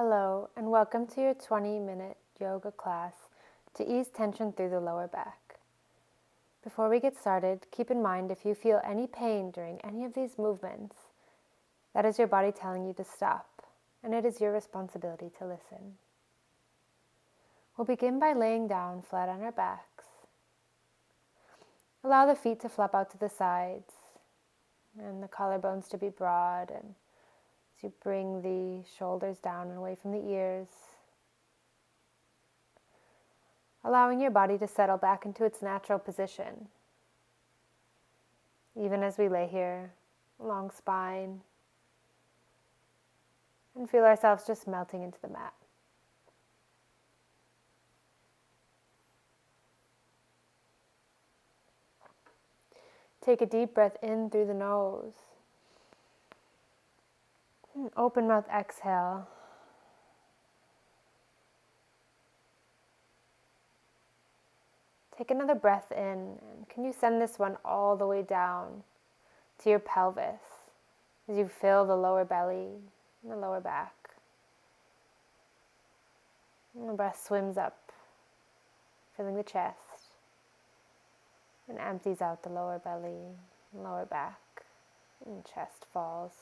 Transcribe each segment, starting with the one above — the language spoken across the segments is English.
Hello, and welcome to your 20-minute yoga class to ease tension through the lower back. Before we get started, keep in mind if you feel any pain during any of these movements, that is your body telling you to stop, and it is your responsibility to listen. We'll begin by laying down flat on our backs. Allow the feet to flop out to the sides, and the collarbones to be broad, and as you bring the shoulders down and away from the ears, allowing your body to settle back into its natural position. Even as we lay here, long spine, and feel ourselves just melting into the mat. Take a deep breath in through the nose. Open mouth exhale. Take another breath in, and can you send this one all the way down to your pelvis as you fill the lower belly and the lower back. And the breath swims up, filling the chest, and empties out the lower belly and lower back, and chest falls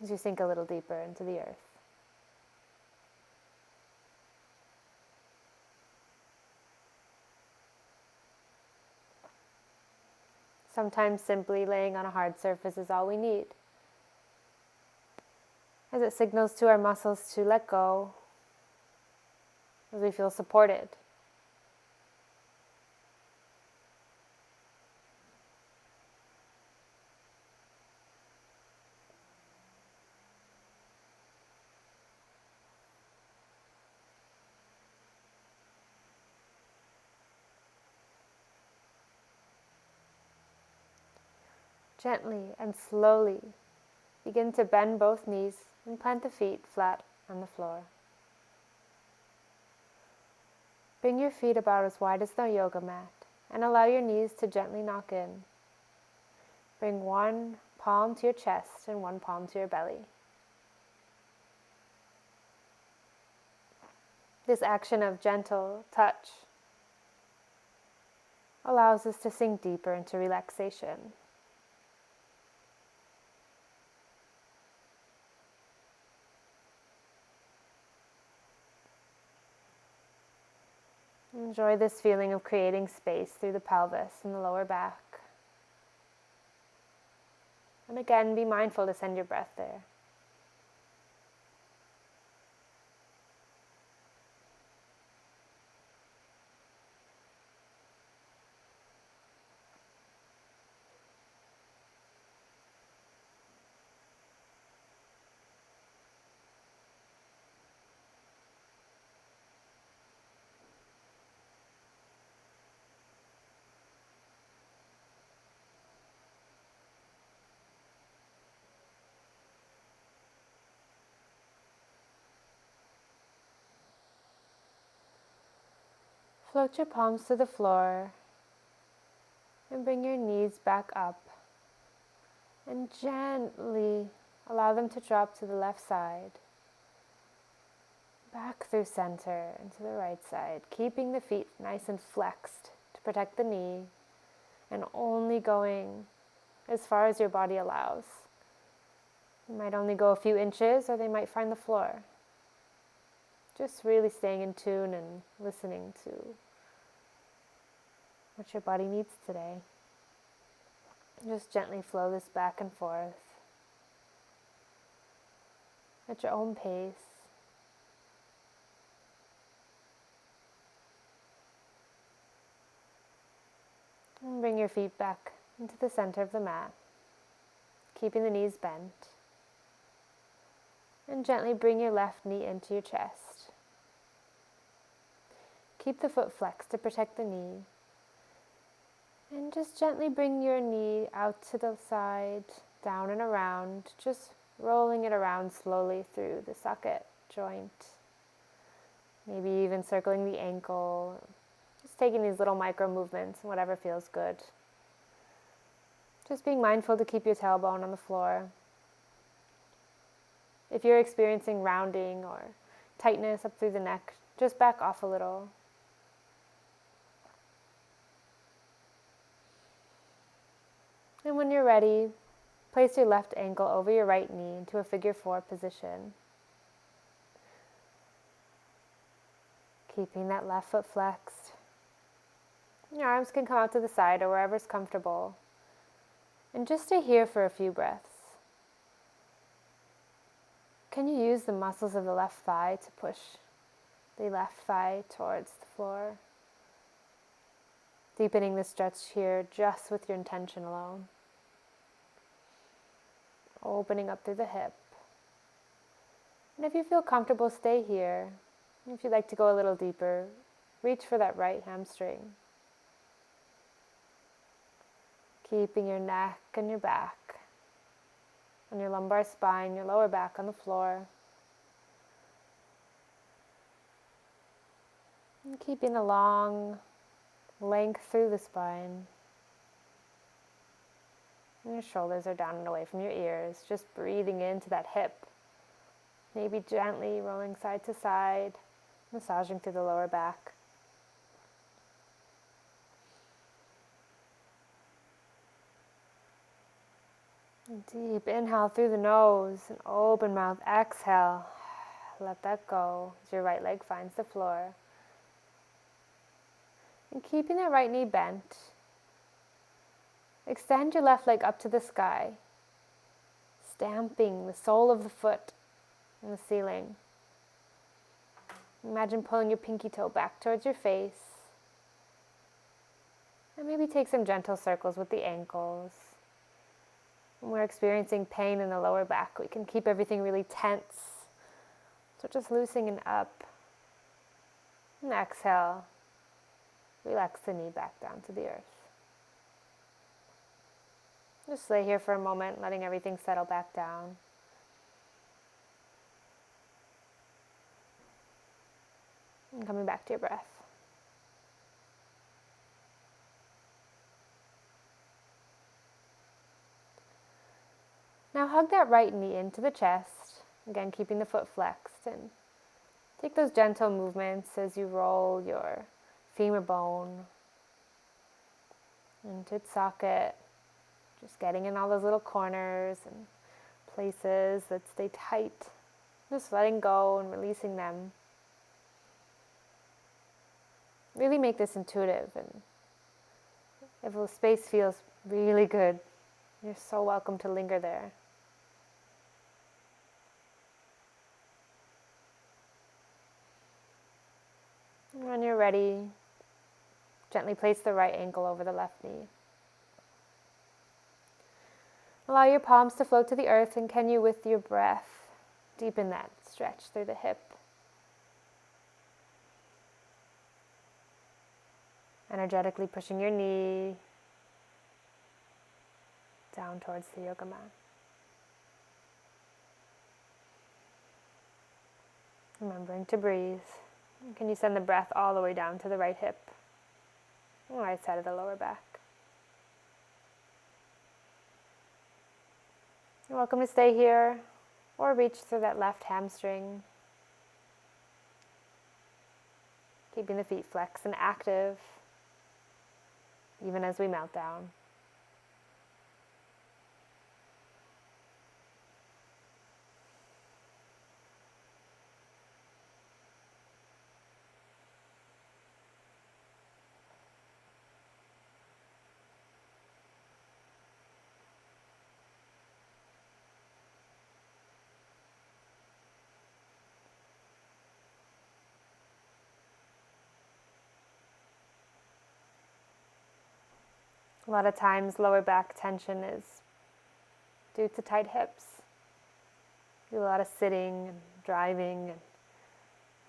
as you sink a little deeper into the earth. Sometimes simply laying on a hard surface is all we need, as it signals to our muscles to let go as we feel supported. Gently and slowly begin to bend both knees and plant the feet flat on the floor. Bring your feet about as wide as the yoga mat and allow your knees to gently knock in. Bring one palm to your chest and one palm to your belly. This action of gentle touch allows us to sink deeper into relaxation. Enjoy this feeling of creating space through the pelvis and the lower back. And again, be mindful to send your breath there. Float your palms to the floor and bring your knees back up and gently allow them to drop to the left side, back through center and to the right side, keeping the feet nice and flexed to protect the knee and only going as far as your body allows. You might only go a few inches or they might find the floor. Just really staying in tune and listening to what your body needs today. Just gently flow this back and forth at your own pace. And bring your feet back into the center of the mat, keeping the knees bent. And gently bring your left knee into your chest. Keep the foot flexed to protect the knee. And just gently bring your knee out to the side, down and around, just rolling it around slowly through the socket joint. Maybe even circling the ankle. Just taking these little micro movements, whatever feels good. Just being mindful to keep your tailbone on the floor. If you're experiencing rounding or tightness up through the neck, just back off a little. And when you're ready, place your left ankle over your right knee into a figure 4 position. Keeping that left foot flexed. Your arms can come out to the side or wherever's comfortable. And just stay here for a few breaths. Can you use the muscles of the left thigh to push the left thigh towards the floor? Deepening the stretch here just with your intention alone. Opening up through the hip. And if you feel comfortable, stay here. If you'd like to go a little deeper, reach for that right hamstring. Keeping your neck and your back, and your lumbar spine, your lower back on the floor. And keeping a long length through the spine. And your shoulders are down and away from your ears, just breathing into that hip. Maybe gently rolling side to side, massaging through the lower back. Deep inhale through the nose and open mouth, exhale. Let that go as your right leg finds the floor. And keeping that right knee bent, extend your left leg up to the sky, stamping the sole of the foot in the ceiling. Imagine pulling your pinky toe back towards your face. And maybe take some gentle circles with the ankles. When we're experiencing pain in the lower back, we can keep everything really tense. So just loosening up. And exhale. Relax the knee back down to the earth. Just lay here for a moment, letting everything settle back down. And coming back to your breath. Now hug that right knee into the chest, again keeping the foot flexed, and take those gentle movements as you roll your femur bone into its socket, just getting in all those little corners and places that stay tight, just letting go and releasing them. Really make this intuitive, and if the space feels really good, you're so welcome to linger there. And when you're ready, gently place the right ankle over the left knee. Allow your palms to float to the earth, and can you, with your breath, deepen that stretch through the hip. Energetically pushing your knee down towards the yoga mat. Remembering to breathe. Can you send the breath all the way down to the right hip, right side of the lower back? You're welcome to stay here or reach through that left hamstring. Keeping the feet flexed and active, even as we melt down. A lot of times lower back tension is due to tight hips. We do a lot of sitting and driving, and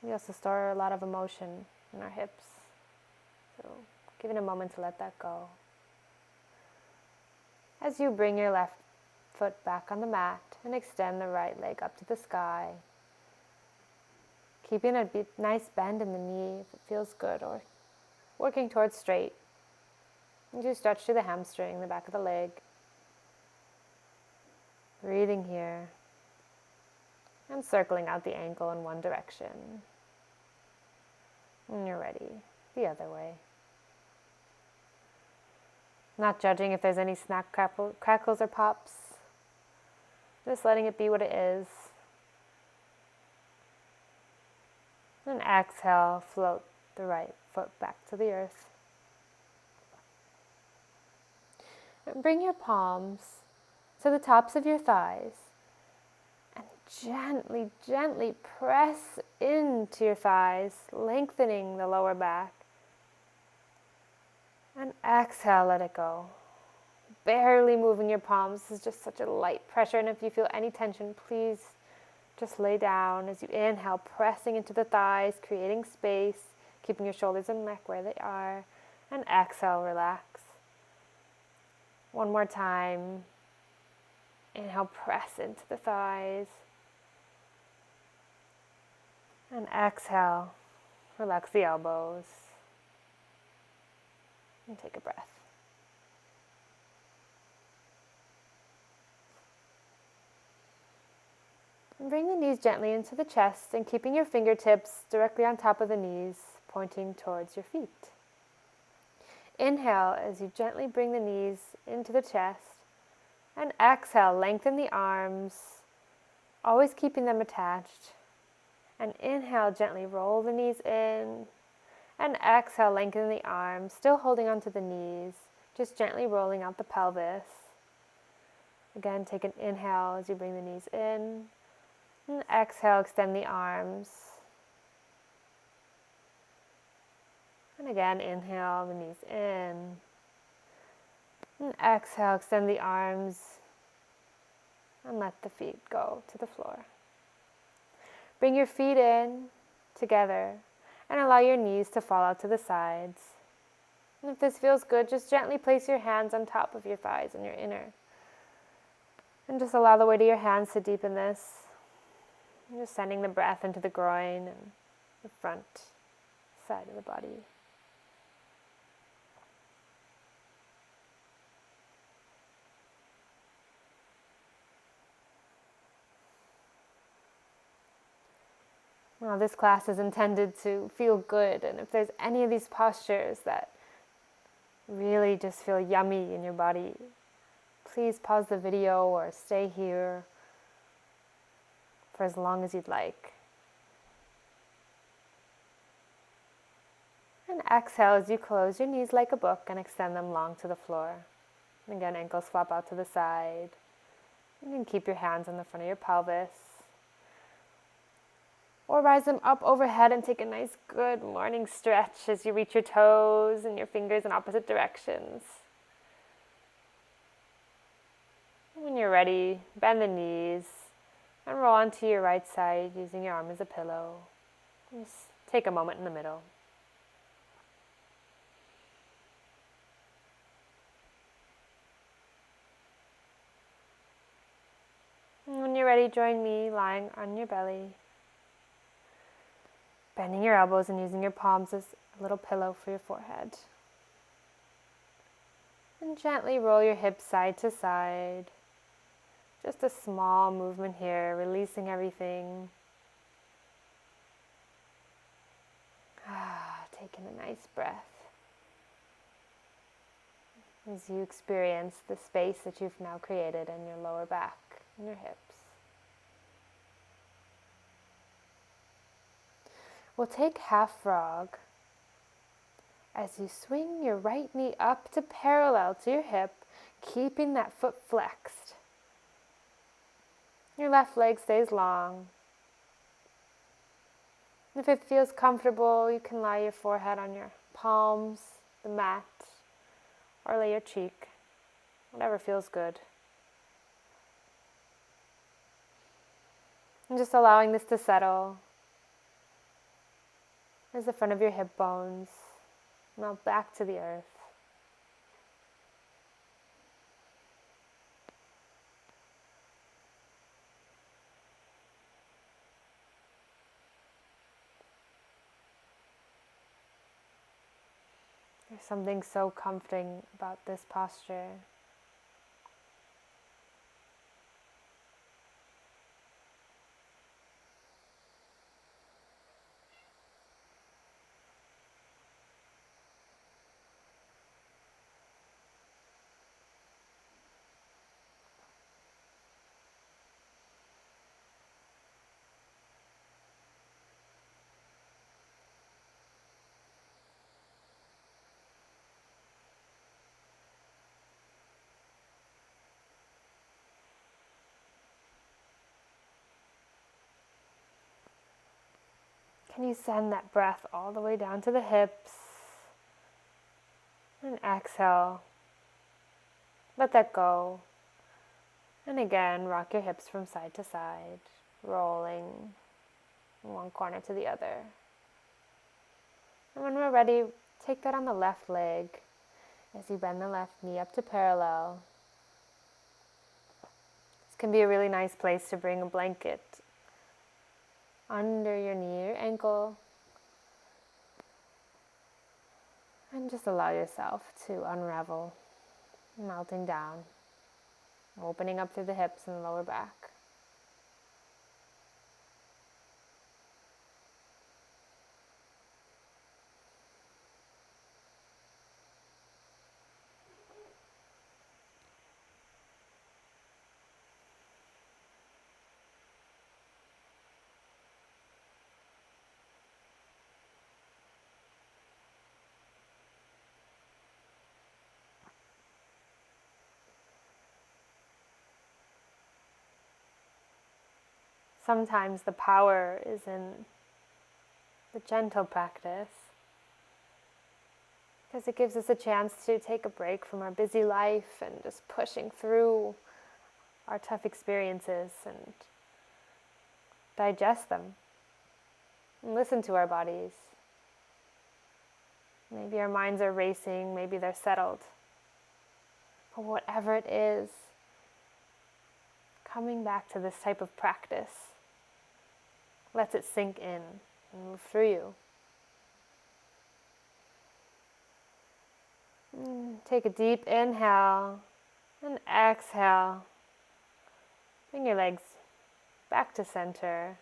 we also store a lot of emotion in our hips. So give it a moment to let that go. As you bring your left foot back on the mat and extend the right leg up to the sky, keeping a nice bend in the knee if it feels good, or working towards straight. And you stretch through the hamstring, the back of the leg. Breathing here. and circling out the ankle in one direction. When you're ready, the other way. Not judging if there's any snap crackles or pops. Just letting it be what it is. And exhale, float the right foot back to the earth. And bring your palms to the tops of your thighs and gently, gently press into your thighs, lengthening the lower back. And exhale, let it go. Barely moving your palms. This is just such a light pressure, and if you feel any tension, please just lay down as you inhale, pressing into the thighs, creating space, keeping your shoulders and neck where they are, and exhale, relax. One more time. Inhale, press into the thighs, and exhale, relax the elbows, and take a breath. And bring the knees gently into the chest and keeping your fingertips directly on top of the knees, pointing towards your feet. Inhale as you gently bring the knees into the chest, and exhale, lengthen the arms, always keeping them attached. And inhale, gently roll the knees in, and exhale, lengthen the arms, still holding onto the knees, just gently rolling out the pelvis. Again, take an inhale as you bring the knees in, and exhale, extend the arms. And again, inhale, the knees in. And exhale, extend the arms. And let the feet go to the floor. Bring your feet in together and allow your knees to fall out to the sides. And if this feels good, just gently place your hands on top of your thighs and your inner. And just allow the weight of your hands to deepen this. And just sending the breath into the groin and the front side of the body. Well, this class is intended to feel good, and if there's any of these postures that really just feel yummy in your body, please pause the video or stay here for as long as you'd like. And exhale as you close your knees like a book and extend them long to the floor. And again, ankles flop out to the side. You can keep your hands on the front of your pelvis. Or rise them up overhead and take a nice good morning stretch as you reach your toes and your fingers in opposite directions. When you're ready, bend the knees and roll onto your right side using your arm as a pillow. Just take a moment in the middle. And when you're ready, join me lying on your belly, bending your elbows and using your palms as a little pillow for your forehead. And gently roll your hips side to side. Just a small movement here, releasing everything. Taking a nice breath as you experience the space that you've now created in your lower back and your hips. We'll take half frog as you swing your right knee up to parallel to your hip, keeping that foot flexed. Your left leg stays long. If it feels comfortable, you can lie your forehead on your palms, the mat, or lay your cheek, whatever feels good. And just allowing this to settle as the front of your hip bones melt back to the earth. There's something so comforting about this posture. Can you send that breath all the way down to the hips? And exhale. Let that go. And again, rock your hips from side to side, rolling from one corner to the other. And when we're ready, take that on the left leg as you bend the left knee up to parallel. This can be a really nice place to bring a blanket under your knee or ankle. And just allow yourself to unravel, melting down, opening up through the hips and the lower back. Sometimes the power is in the gentle practice, because it gives us a chance to take a break from our busy life and just pushing through our tough experiences and digest them and listen to our bodies. Maybe our minds are racing, maybe they're settled. But whatever it is, coming back to this type of practice lets it sink in and move through you. Take a deep inhale and exhale. Bring your legs back to center.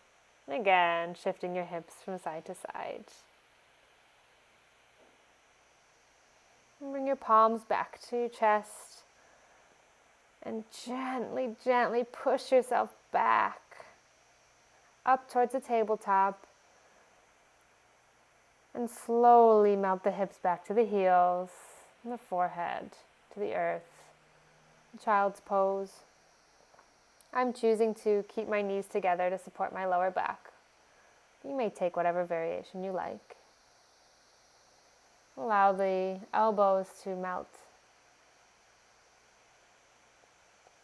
And again, shifting your hips from side to side. And bring your palms back to your chest. And gently, gently push yourself back up towards the tabletop. And slowly melt the hips back to the heels and the forehead to the earth. Child's pose. I'm choosing to keep my knees together to support my lower back. You may take whatever variation you like. Allow the elbows to melt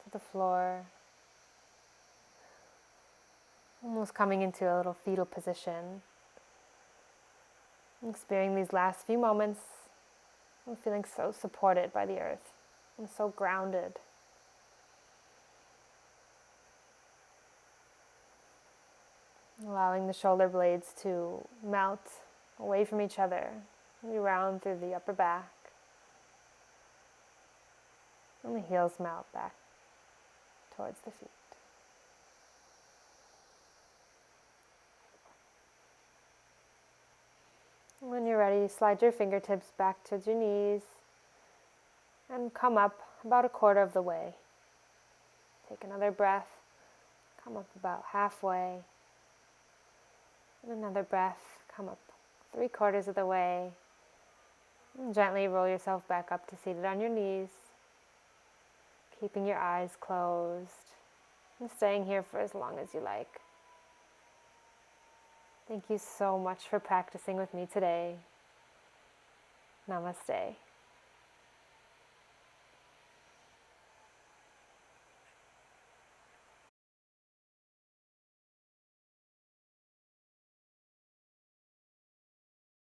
to the floor. Almost coming into a little fetal position. I'm experiencing these last few moments. I'm feeling so supported by the earth. I'm so grounded. Allowing the shoulder blades to melt away from each other. We round through the upper back. And the heels melt back towards the feet. When you're ready, slide your fingertips back towards your knees and come up about a quarter of the way. Take another breath. Come up about halfway. And another breath. Come up 3/4 of the way. And gently roll yourself back up to seated on your knees. Keeping your eyes closed. And staying here for as long as you like. Thank you so much for practicing with me today. Namaste.